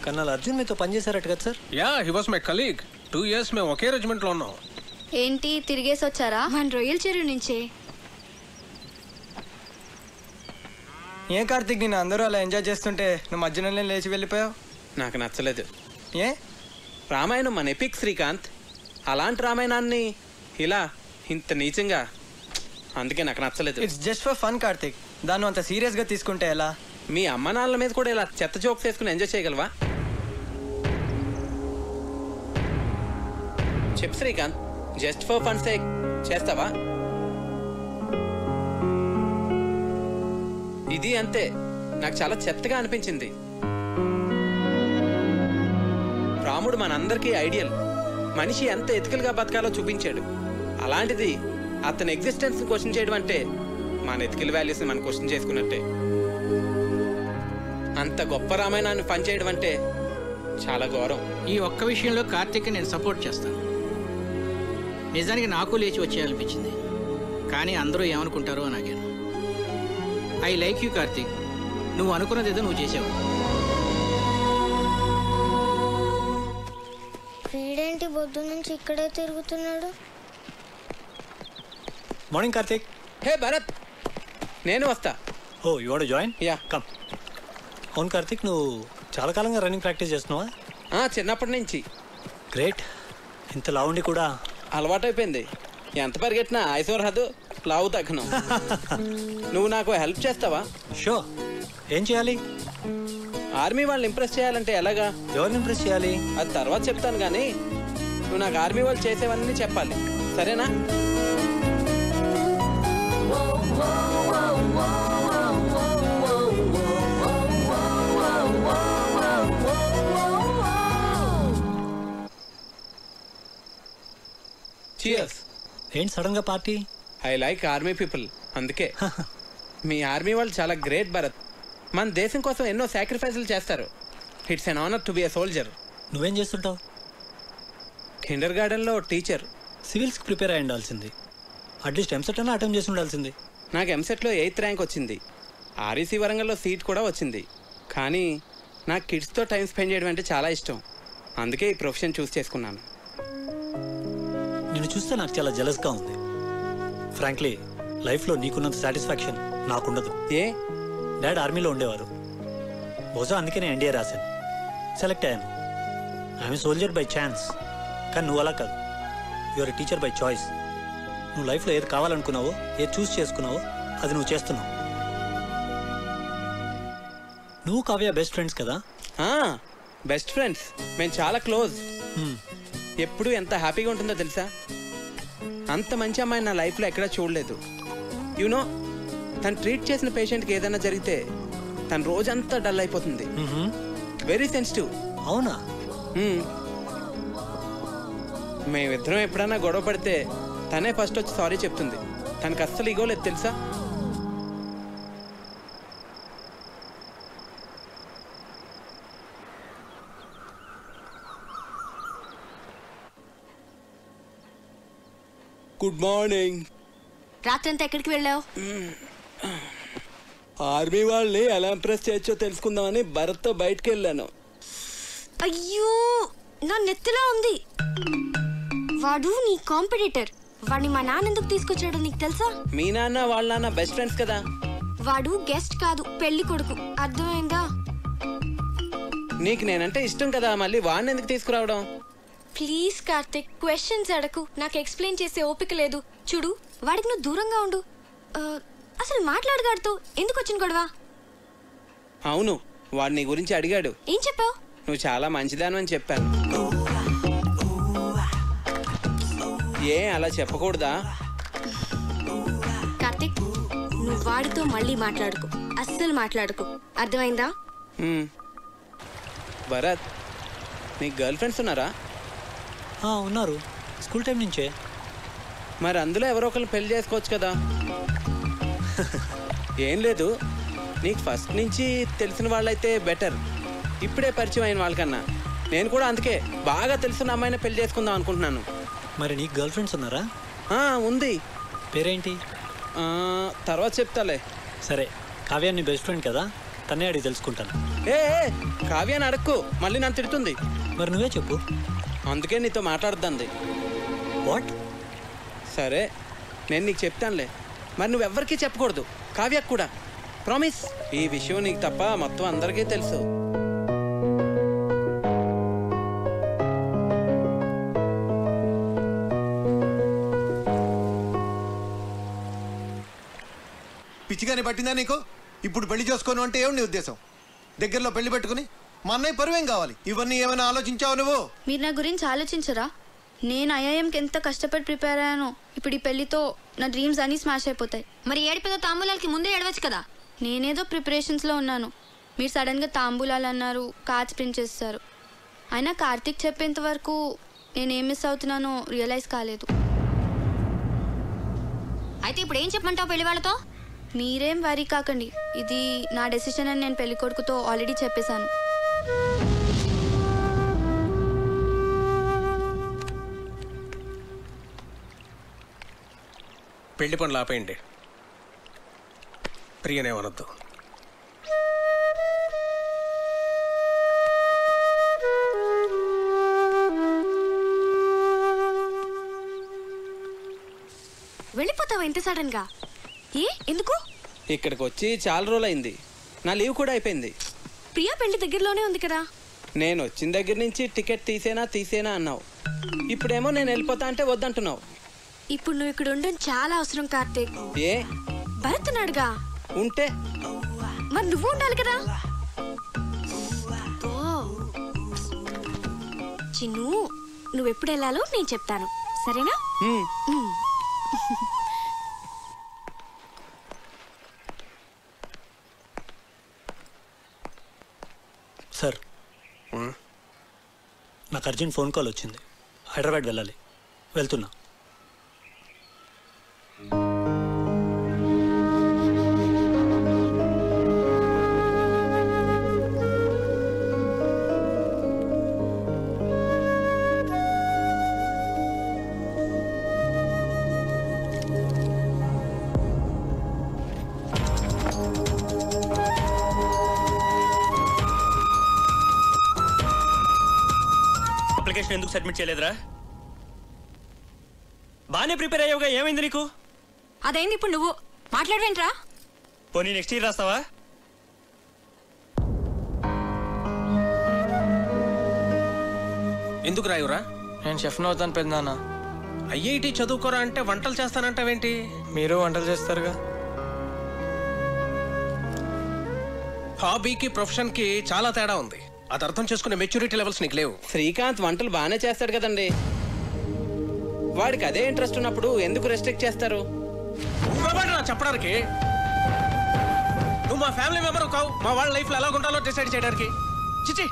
Colonel Arjun మీతో పనిచేశారట కదా sir? Yeah, he was my colleague. 2 years మేము ఒకే రెజిమెంట్లో ఉన్నాం. ఏంటి తిరిగేసి వచ్చారా? మన రొయ్యల చెరువు నుంచే. ఏం కార్తీక్, నేను అందరూ అలా ఎంజాయ్ చేస్తుంటే నువ్వు మధ్యలో లేచి వెళ్ళిపోయావు. నాకు నచ్చలేదు. ఏ? రామాయణం మన ఎపిక్ శ్రీకాంత్. అలాంటి రామాయణాన్ని ఇలా ఇంత నీచంగా, అందుకే నాకు నచ్చలేదు. It's just for fun Karthik, దాన్ని అంత సీరియస్గా తీసుకుంటే ఎలా? మీ అమ్మ నాన్నల మీద కూడా ఇలా చెత్త జోక్స్ వేసుకుని ఎంజాయ్ చేయగలవా? చెప్పు Srikanth, just for fun sake చేస్తావా? ఇది అంతే, నాకు చాలా చెత్తగా అనిపించింది. రాముడు మనందరికీ ఐడియల్. మనిషి ఎంత ఎథికల్గా బతకాలో చూపించాడు. అలాంటిది అతని ఎగ్జిస్టెన్స్ క్వశ్చన్ చేయడం అంటే మన ఎథికల్ వాల్యూస్ని మనం క్వశ్చన్ చేసుకున్నట్టే. అంత గొప్ప రామాయణాన్ని పని చేయడం అంటే చాలా ఘోరం. ఈ ఒక్క విషయంలో కార్తీక్ నేను సపోర్ట్ చేస్తాను. నిజానికి నాకు లేచి వచ్చేయాలనిపించింది, కానీ అందరూ ఏమనుకుంటారో అని ఆగాను. ఐ లైక్ యూ కార్తీక్, నువ్వు అనుకున్నది ఏదో నువ్వు చేసావు. వీడేంటి పొద్దు నుంచి ఇక్కడే తిరుగుతున్నాడు? మార్నింగ్ కార్తీక్. హే భరత్, నేను వస్తా. Oh, you want to join? Yeah, come. అవును కార్తీక్, నువ్వు చాలా కాలంగా రన్నింగ్ ప్రాక్టీస్ చేస్తున్నావా? చిన్నప్పటి నుంచి. గ్రేట్. ఇంత లావుండి కూడా అలవాటైపోయింది. ఎంత పరిగెట్టినా ఆయుసం రాదు, లావు తగ్గను. నువ్వు నాకు హెల్ప్ చేస్తావా? షో. ఏం చేయాలి? ఆర్మీ వాళ్ళని ఇంప్రెస్ చేయాలంటే ఎలాగా? ఎవరిని ఇంప్రెస్ చేయాలి? అది తర్వాత చెప్తాను, కానీ నువ్వు నాకు ఆర్మీ వాళ్ళు చేసేవన్నీ చెప్పాలి, సరేనా? Cheers. ఏంటి సడన్ గా party? I like army people, అందుకే. మీ ఆర్మీ వాళ్ళు చాలా గ్రేట్ భరత్. మన దేశం కోసం ఎన్నో సాక్రిఫైసులు చేస్తారు. It's an honour to be a soldier. నువ్వేం చేస్తుంటావు? కిండర్ గార్డెన్లో టీచర్. సివిల్స్కి ప్రిపేర్ అయి ఉండాల్సింది. అట్లీస్ట్ ఎంసెట్ అన్నా అటెంప్ట్ చేసి ఉండాల్సింది. నాకు ఎంసెట్లో 8th ర్యాంక్ వచ్చింది. ఆర్ఈసీ వరంగల్లో సీట్ కూడా వచ్చింది. కానీ నాకు కిడ్స్తో టైం స్పెండ్ చేయడం అంటే చాలా ఇష్టం. అందుకే ఈ ప్రొఫెషన్ చూస్ చేసుకున్నాను. నిన్ను చూస్తే నాకు చాలా జెలస్గా ఉంది. ఫ్రాంక్లీ, లైఫ్లో నీకున్నంత సాటిస్ఫాక్షన్ నాకుండదు. ఏ? డాడ్ ఆర్మీలో ఉండేవారు. బహుశా అందుకే నేను ఎన్డీఏ రాశాను, సెలెక్ట్ అయ్యాను. I'm soldier by chance. కానీ నువ్వు అలా కాదు, యువర్ టీచర్ బై చాయిస్. నువ్వు లైఫ్లో ఏది కావాలనుకున్నావో, ఏది చూస్ చేసుకున్నావో అది నువ్వు చేస్తున్నావు. నువ్వు కావ్య బెస్ట్ ఫ్రెండ్స్ కదా? బెస్ట్ ఫ్రెండ్స్, మేము చాలా క్లోజ్. ఎప్పుడు ఎంత హ్యాపీగా ఉంటుందో తెలుసా? అంత మంచి అమ్మాయి నా లైఫ్లో ఎక్కడా చూడలేదు. యూనో, తను ట్రీట్ చేసిన పేషెంట్కి ఏదైనా జరిగితే తను రోజంతా డల్ అయిపోతుంది. Very sensitive. అవునా? మేమిద్దరం ఎప్పుడైనా గొడవ పడితే తనే ఫస్ట్ వచ్చి సారీ చెప్తుంది. తనకు అస్సలు ఈగో లేదు తెలుసా? Good morning. రాత్రంతా ఎక్కడికి వెళ్ళావు? ఆర్మీ వాళ్ళని ఎలా ఇంప్రెస్ చేయొచ్చో తెలుసుకుందామని భరత్తో బయటకు వెళ్ళాను. అయ్యో, నా నెత్తిలో ఉంది. వాడు నీ కాంపిటీటర్. వాడిని మా నాన్న ఎందుకు తీసుకొచ్చాడో నీకు తెలుసా? మీ నాన్న వాళ్ళ నాన్న బెస్ట్ ఫ్రెండ్స్ కదా. వాడు గెస్ట్ కాదు, పెళ్లి కొడుకు. అర్థమైందా? నీకు నేనంటే ఇష్టం కదా, మళ్ళీ వాడిని ఎందుకు తీసుకురావడం? ప్లీజ్ కార్తిక్, క్వశ్చన్స్ అడకు. నాకు ఎక్స్ప్లెయిన్ చేసే ఓపిక లేదు. చూడు, వాడికి నువ్వు దూరంగా ఉండు. అసలు మాట్లాడగాడుతో ఎందుకు వచ్చిన గొడవ? అవును, వాడు నీ గురించి అడిగాడు. ఏం చెప్పావు? నువ్వు చాలా మంచిదాను అని చెప్పాను. ఏ అలా చెప్పకూడదా? కార్తిక్, నువ్వు వాడితో మళ్ళీ మాట్లాడుకో. అస్సలు మాట్లాడుకో, అర్థమైందా? భరత్, నీకు గర్ల్ ఫ్రెండ్స్ ఉన్నారా? ఉన్నారు, స్కూల్ టైం నుంచే. మరి అందులో ఎవరో ఒకరిని పెళ్లి చేసుకోవచ్చు కదా. ఏం లేదు, నీకు ఫస్ట్ నుంచి తెలిసిన వాళ్ళైతే బెటర్. ఇప్పుడే పరిచయం అయిన వాళ్ళకన్నా. నేను కూడా అందుకే బాగా తెలిసిన అమ్మాయిని పెళ్లి చేసుకుందాం అనుకుంటున్నాను. మరి నీకు గర్ల్ ఫ్రెండ్స్ ఉన్నారా? ఉంది. పేరేంటి? తర్వాత చెప్తాలే. సరే, కావ్య నీ బెస్ట్ ఫ్రెండ్ కదా, తనే అడిగి తెలుసుకుంటాను. ఏ కావ్యాన్ని అడక్కు, మళ్ళీ నన్ను తిడుతుంది. మరి నువ్వే చెప్పు. అందుకే నీతో మాట్లాడుతుంది. వాట్? సరే నేను నీకు చెప్తానులే. మరి నువ్వెవ్వరికీ చెప్పకూడదు, కావ్యకు కూడా. ప్రామిస్. ఈ విషయం నీకు తప్ప మొత్తం అందరికీ తెలుసు. పిచ్చిగాని పట్టిందా నీకు? ఇప్పుడు పెళ్లి చేసుకోను అంటే ఏమి నీ ఉద్దేశం? దగ్గరలో పెళ్లి పెట్టుకుని మా అన్నయ్య పరువేం కావాలి? ఇవన్నీ ఏమైనా ఆలోచించావు నువ్వు? మీరు నా గురించి ఆలోచించరా? నేను ఐఐఎంకి ఎంత కష్టపడి ప్రిపేర్ అయ్యానో. ఇప్పుడు ఈ పెళ్లితో నా డ్రీమ్స్ అన్నీ స్మాష్ అయిపోతాయి. మరి ఏడిపోతే తాంబూలాలకి ముందే ఏడవచ్చు కదా. నేనేదో ప్రిపరేషన్స్లో ఉన్నాను. మీరు సడన్గా తాంబూలాలు అన్నారు, కార్డ్స్ ప్రింట్ చేస్తారు. అయినా కార్తీక్ చెప్పేంత వరకు నేనేం మిస్ అవుతున్నానో రియలైజ్ కాలేదు. అయితే ఇప్పుడు ఏం చెప్పమంటావు పెళ్లి వాళ్ళతో? మీరేం వరీ కాకండి, ఇది నా డెసిషన్ అని నేను పెళ్లి కొడుకుతో ఆల్రెడీ చెప్పేశాను. పెళ్లి పనులు ఆపేయండి. ప్రియనే అనొద్దు. వెళ్ళిపోతావా ఇంత సడన్ గా? ఎందుకు? ఇక్కడికి వచ్చి చాలా రోజులు అయింది. నా లీవ్ కూడా అయిపోయింది. ప్రియా పెళ్లి దగ్గరలోనే ఉంది కదా. నేను వచ్చిన దగ్గర నుంచి టికెట్ తీసేనా అన్నావు. ఇప్పుడేమో నేను వెళ్ళిపోతా అంటే వద్దంటున్నావు. ఇప్పుడు నువ్వు ఇక్కడ ఉండడం చాలా అవసరం కార్తీక్. ఏ? భరత్ ఉన్నాడుగా. ఉంటే మరి నువ్వు ఉండాలి కదా. చిన్ను, నువ్వెప్పుడు వెళ్ళాలో నేను చెప్తాను, సరేనా? సార్, నాకు అర్జెంట్ ఫోన్ కాల్ వచ్చింది. హైదరాబాద్ వెళ్ళాలి. వెళ్తున్నా. అప్లికేషన్ ఎందుకు సబ్మిట్ చేయలేదురా? బాగానే ప్రిపేర్ అయ్యావుగా, ఏమైంది నీకు? అదైంది. ఇప్పుడు నువ్వు మాట్లాడవేంట్రా? పోనీ నెక్స్ట్ ఇయర్ రాస్తావా? ఎందుకు రాయురా? నేను షెఫ్ని అవుతాను పెద్దనాన్న. ఐఐటి చదువుకోరా అంటే వంటలు చేస్తానంటావేంటి? మీరు వంటలు చేస్తారుగా. హాబీకి ప్రొఫెషన్కి చాలా తేడా ఉంది. అది అర్థం చేసుకునే మెచ్యూరిటీ లెవెల్స్ నీకు లేవు. శ్రీకాంత్ వంటలు బాగానే చేస్తాడు కదండి. వాడికి అదే ఇంట్రెస్ట్ ఉన్నప్పుడు ఎందుకు రెస్ట్రిక్ట్ చేస్తారు? చెప్పడానికి నువ్వు మా ఫ్యామిలీ మెంబర్ కావు. మా వాళ్ళ లైఫ్లో ఎలా ఉండాలో డిసైడ్ చేయడానికి. చిచి,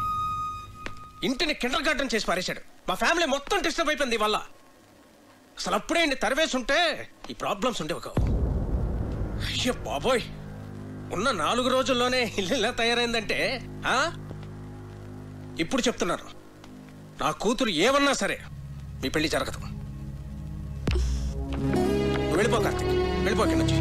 ఇంటిని కిండర్ గార్డెన్ చేసి పారేశాడు. మా ఫ్యామిలీ మొత్తం డిస్టర్బ్ అయిపోయింది వల్ల. అసలు అప్పుడే ఇంటి తరివేసి ఉంటే ఈ ప్రాబ్లమ్స్ ఉండేవి కావు. అయ్యో బాబోయ్, ఉన్న 4 రోజుల్లోనే ఇల్లు ఇలా తయారైందంటే ఇప్పుడు చెప్తున్నారు, నా కూతురు ఏమన్నా సరే మీ పెళ్లి జరగదు. వెళ్ళిపో కార్తీక్, వెళ్ళిపో ఇక్కడి నుంచి.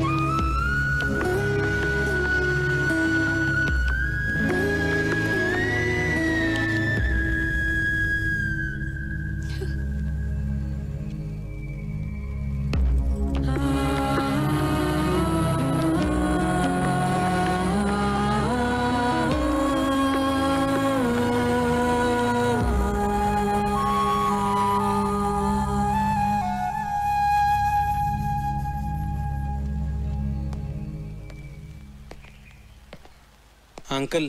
అంకుల్,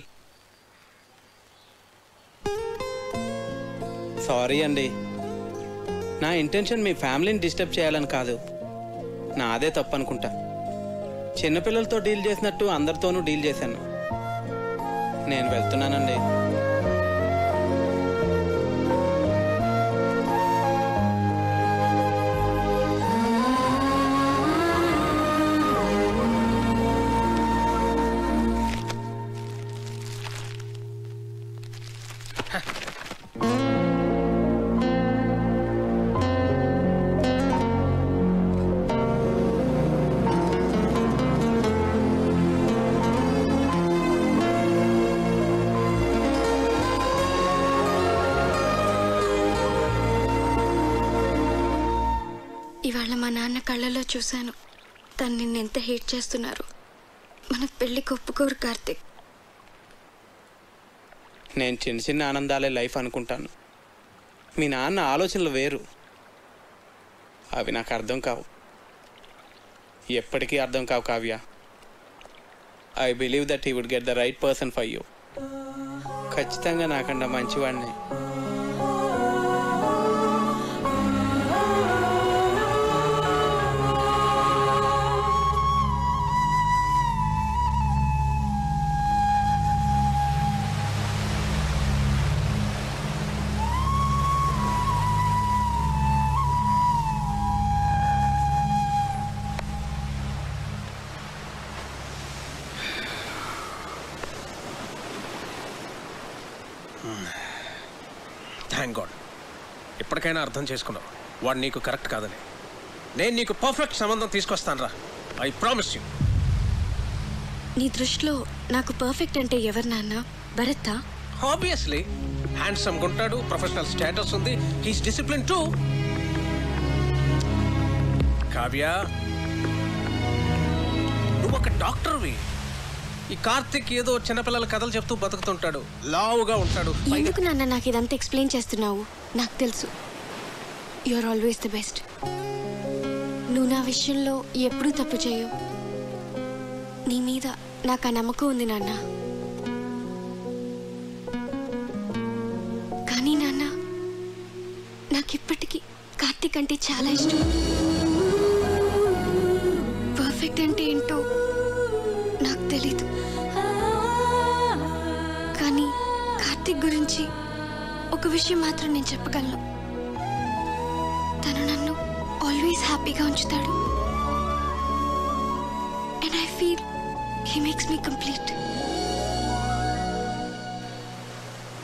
సారీ అండి. నా ఇంటెన్షన్ మీ ఫ్యామిలీని డిస్టర్బ్ చేయాలని కాదు. నాదే తప్పు అనుకుంటా. చిన్నపిల్లలతో డీల్ చేసినట్టు అందరితోనూ డీల్ చేశాను. నేను వెళ్తున్నానండి. మా నాన్న కళ్ళలో చూశాను తను నిన్నెంత హేట్ చేస్తున్నారు. మన పెళ్ళికి ఒప్పుకోరు కార్తిక్. నేను చిన్న చిన్న ఆనందాలే లైఫ్ అనుకుంటాను. మీ నాన్న ఆలోచనలు వేరు. అవి నాకు అర్థం కావు, ఎప్పటికీ అర్థం కావు Kavya. I believe that he would get the right person for you. ఖచ్చితంగా నాకన్నా మంచివాడిని. థ్యాంక్ గాడ్, ఇప్పటికైనా అర్థం చేసుకున్నావు వాడు నీకు కరెక్ట్ కాదని. నేను నీకు పర్ఫెక్ట్ సంబంధం తీసుకొస్తాను రా, ఐ ప్రామిస్ యూ. నీ దృష్టిలో నాకు పర్ఫెక్ట్ అంటే ఎవరు నాన్న? భరతా? ఆబ్వియస్లీ హ్యాండ్సమ్గా ఉంటాడు, ప్రొఫెషనల్ స్టేటస్ ఉంది, హీస్ డిసిప్లిన్ టూ. కావ్య, నువ్వు ఒక డాక్టర్వి. ఈ కార్తిక్ ఏదో చిన్నపిల్లల కథలు చెప్తూ బతుకుతుంటాడు, లావుగా ఉంటాడు. ఎందుకు నాన్న నాకు ఇదంతా ఎక్స్ప్లెయిన్ చేస్తున్నావు? నాకు తెలుసు you are always the best. నువ్వు నా విషయంలో ఎప్పుడూ తప్పు చేయవు. నీ మీద నాకు ఆ నమ్మకం ఉంది నాన్న. కానీ నాన్న, నాకిప్పటికీ కార్తిక్ అంటే చాలా ఇష్టం. పర్ఫెక్ట్ అంటే ఏంటో నాకు తెలీదు, కానీ కార్తిక్ గురించి ఒక విషయం మాత్రం నేను చెప్పగలను. తను నన్ను ఆల్వేస్ హ్యాపీగా ఉంచుతాడు. And I feel he makes me complete.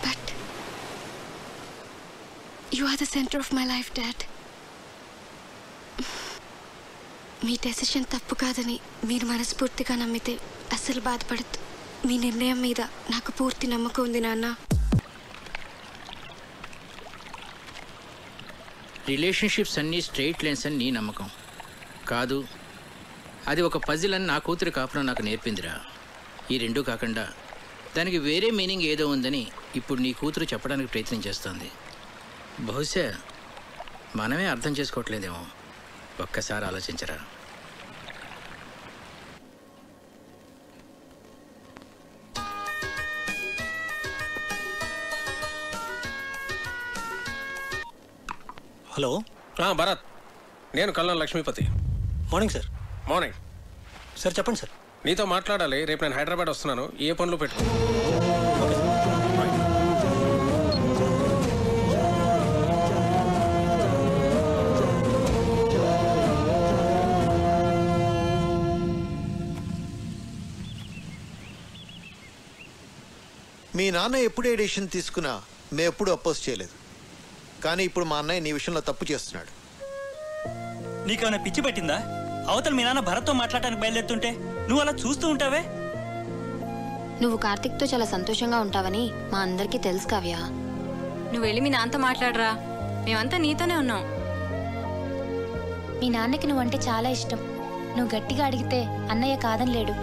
But you are the centre of my life dad. మీ డెసిషన్ తప్పు కాదని మీరు మనస్ఫూర్తిగా నమ్మితే అస్సలు బాధపడద్దు. మీ నిర్ణయం మీద నాకు పూర్తి నమ్మకం ఉంది నాన్న. రిలేషన్షిప్స్ అన్నీ స్ట్రెయిట్ లైన్స్ అని నీ నమ్మకం కాదు. అది ఒక పజిల్ అని నా కూతురి కాపురం నాకు నేర్పిందిరా. ఈ రెండూ కాకుండా దానికి వేరే మీనింగ్ ఏదో ఉందని ఇప్పుడు నీ కూతురు చెప్పడానికి ప్రయత్నం చేస్తోంది. బహుశా మనమే అర్థం చేసుకోవట్లేదేమో. ఒక్కసారి ఆలోచించరా. హలో భరత్, నేను Kallam Lakshmipathi. Morning sir. Morning sir చెప్పండి సార్. నీతో మాట్లాడాలి. రేపు నేను హైదరాబాద్ వస్తున్నాను, ఏ పనులు పెట్టుకో. మీ నాన్న ఎప్పుడు ఏ డెసిషన్ తీసుకున్నా మేము ఎప్పుడు అపోజ్ చేయలేదు. కానీ ఇప్పుడు మా అన్నయ్య నీ విషయంలో తప్పు చేస్తున్నాడు. నీకేమైనా పిచ్చి పట్టిందా? అవతల మీ నాన్న భరత్తో మాట్లాడటానికి బయలుదేరుతుంటే నువ్వు అలా చూస్తూ ఉంటావే? నువ్వు కార్తిక్తో చాలా సంతోషంగా ఉంటావని మా అందరికీ తెలుసు కావ్య. నువ్వు వెళ్ళి మీ నాన్నతో మాట్లాడరా, మేమంతా నీతోనే ఉన్నాం. మీ నాన్నకి నువ్వంటే చాలా ఇష్టం. నువ్వు గట్టిగా అడిగితే అన్నయ్య కాదని లేడు.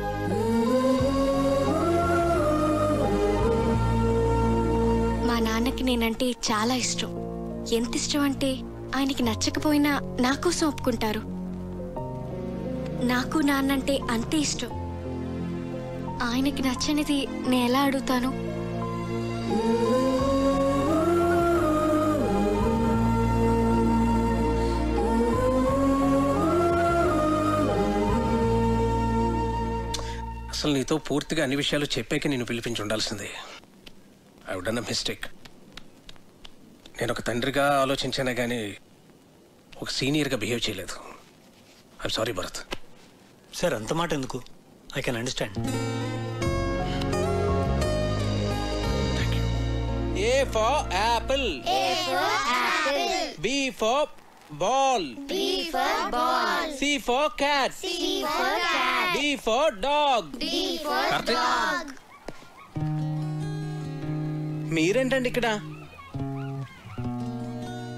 మా నాన్నకి నేనంటే చాలా ఇష్టం. ఎంత ఇష్టం అంటే ఆయనకి నచ్చకపోయినా నా కోసం ఒప్పుకుంటారు. నాకు నాన్నంటే అంతే ఇష్టం. ఆయనకి నచ్చనిది నేను ఎలా అడుగుతాను? అసలు నీతో పూర్తిగా అన్ని విషయాలు చెప్పాక నేను పిలిపించి ఉండాల్సిందే. I would done a mistake. నేను ఒక తండ్రిగా ఆలోచించానే కానీ ఒక సీనియర్గా బిహేవ్ చేయలేదు. I'm sorry Bharat. సార్ అంత మాట ఎందుకు? I can understand. A for apple. A for apple. B for ball. B for ball. C for cat. C for cat. D for dog. D for dog. మీరేంటండి ఇక్కడ?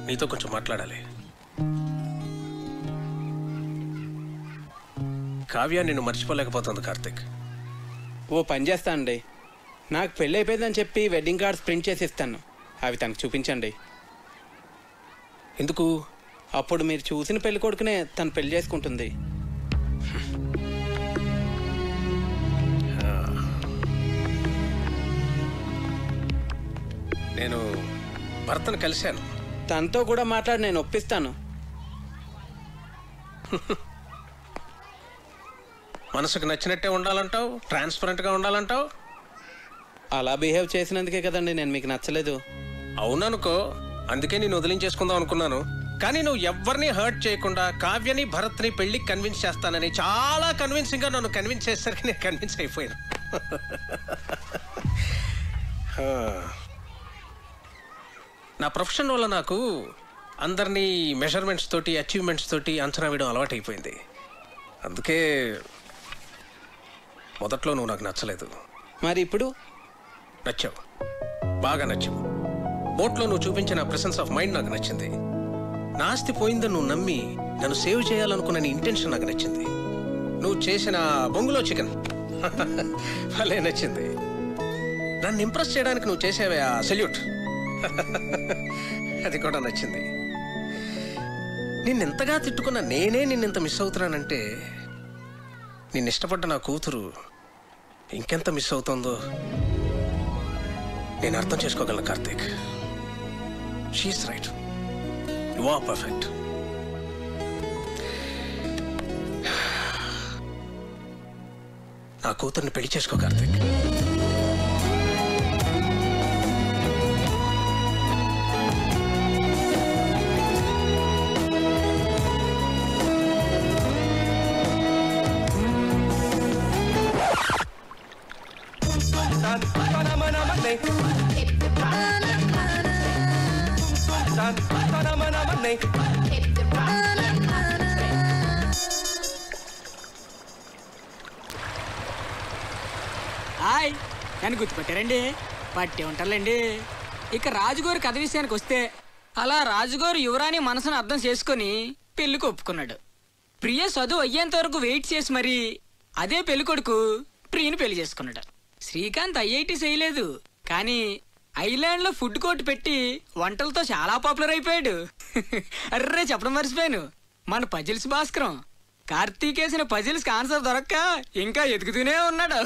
నీతో కొంచెం మాట్లాడాలి. కావ్య నిన్ను మర్చిపోలేకపోతుంది కార్తిక్. ఓ పని చేస్తానండి, నాకు పెళ్ళి అయిపోయిందని చెప్పి వెడ్డింగ్ కార్డ్స్ ప్రింట్ చేసి ఇస్తాను, అవి తనకు చూపించండి. ఎందుకు? అప్పుడు మీరు చూసిన పెళ్లి కొడుకునే తను పెళ్లి చేసుకుంటుంది. నేను భర్తను కలిశాను. తనతో కూడా మాట్లాడి నేను ఒప్పిస్తాను. మనసుకు నచ్చినట్టే ఉండాలంటావు, ట్రాన్స్పరెంట్గా ఉండాలంటావు. అలా బిహేవ్ చేసినందుకే కదండి నేను మీకు నచ్చలేదు. అవుననుకో, అందుకే నేను వదిలించేసుకుందాం అనుకున్నాను. కానీ నువ్వు ఎవరిని హర్ట్ చేయకుండా కావ్యని భరత్ని పెళ్లికి కన్విన్స్ చేస్తానని చాలా కన్విన్సింగ్గా నన్ను కన్విన్స్ చేసేసరికి నేను కన్విన్స్ అయిపోయాను. నా ప్రొఫెషన్ వల్ల నాకు అందరినీ మెజర్మెంట్స్ తోటి అచీవ్మెంట్స్ తోటి అంచనా వేయడం అలవాటు అయిపోయింది. అందుకే మొదట్లో నువ్వు నాకు నచ్చలేదు. మరి ఇప్పుడు నచ్చావు, బాగా నచ్చావు. బోట్లో నువ్వు చూపించిన ప్రెసెన్స్ ఆఫ్ మైండ్ నాకు నచ్చింది. నా ఆస్తి పోయిందని నువ్వు నమ్మి నన్ను సేవ్ చేయాలనుకున్న నీ ఇంటెన్షన్ నాకు నచ్చింది. నువ్వు చేసిన బొంగులో చికెన్ భలే నచ్చింది. నన్ను ఇంప్రెస్ చేయడానికి నువ్వు చేసేవే ఆ సెల్యూట్ అది కూడా నచ్చింది. నిన్నెంతగా తిట్టుకున్నా నేనే నిన్నెంత మిస్ అవుతున్నానంటే నిన్ను ఇష్టపడ్డ నా కూతురు ఇంకెంత మిస్ అవుతుందో నేను అర్థం చేసుకోగలను Karthik. She's right, you are perfect. నా కూతుర్ని పెళ్లి చేసుకో కార్తీక్. హాయ్, నన్ను గుర్తుపెట్టారండి? పట్టి ఉంటారులేండి. ఇక రాజుగారి కథ విషయానికి వస్తే, అలా రాజుగారు యువరాణి మనసును అర్థం చేసుకొని పెళ్లికి ఒప్పుకున్నాడు. ప్రియ చదువు అయ్యేంత వరకు వెయిట్ చేసి మరి అదే పెళ్లి కొడుకు ప్రియని పెళ్లి చేసుకున్నాడు. శ్రీకాంత్ ఐఐటి చేయలేదు, కానీ ఐలాండ్లో ఫుడ్ కోర్ట్ పెట్టి వంటలతో చాలా పాపులర్ అయిపోయాడు. అర్రే చెప్పడం మర్చిపోయాను, మన పజిల్స్ భాస్కరం కార్తీక్ వేసిన పజిల్స్కి ఆన్సర్ దొరక్క ఇంకా ఎదుగుతూనే ఉన్నాడు.